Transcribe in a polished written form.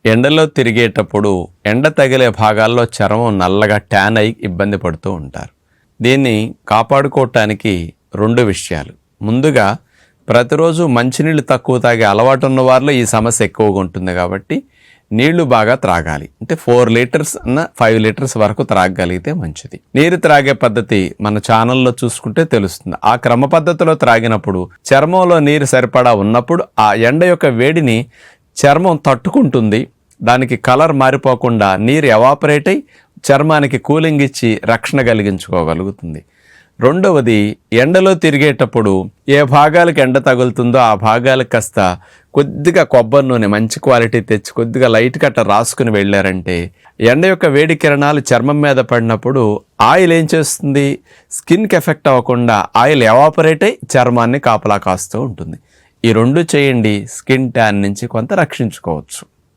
ఎండలో తిరిగేటప్పుడు ఎండ తగిలే భాగాల్లో చర్మం నల్లగా ట్యాన్ అయి ఇబ్బంది పడుతూ ఉంటారు. దీన్ని కాపాడుకోవటానికి 2 విషయాలు. ముందుగా ప్రతిరోజు మంచినీళ్ళు తక్కువ తాగే అలవాటు ఉన్న వారిలో ఈ సమస్య ఎక్కువగా ఉంటుంది కాబట్టి నీళ్లు బాగా త్రాగాలి. అంటే 4 లీటర్స్ అన్న 5 లీటర్స్ వరకు త్రాగగలిగితే మంచిది. నీరు త్రాగే పద్ధతి మన ఛానల్లో చూసుకుంటే తెలుస్తుంది. ఆ క్రమ పద్ధతిలో త్రాగినప్పుడు చర్మంలో నీరు సరిపడా ఉన్నప్పుడు ఆ ఎండ యొక్క వేడిని చర్మం తట్టుకుంటుంది. దానికి కలర్ మారిపోకుండా నీరు ఎవాపరేట్ అయి చర్మానికి కూలింగ్ ఇచ్చి రక్షణ కలిగించుకోగలుగుతుంది. రెండవది, ఎండలో తిరిగేటప్పుడు ఏ భాగాలకు ఎండ తగులుతుందో ఆ భాగాలకు కాస్త కొద్దిగా కొబ్బరి నూనె మంచి క్వాలిటీ తెచ్చి కొద్దిగా లైట్ కట్ట రాసుకుని వెళ్ళారంటే ఎండ యొక్క వేడి కిరణాలు చర్మం మీద పడినప్పుడు ఆయిల్ ఏం చేస్తుంది, స్కిన్కి ఎఫెక్ట్ అవ్వకుండా ఆయిల్ ఎవాపరేట్ అయి చర్మాన్ని కాపలా కాస్తూ ఉంటుంది. ఈ 2 చేయండి, స్కిన్ ట్యాన్ నుంచి కొంత రక్షించుకోవచ్చు.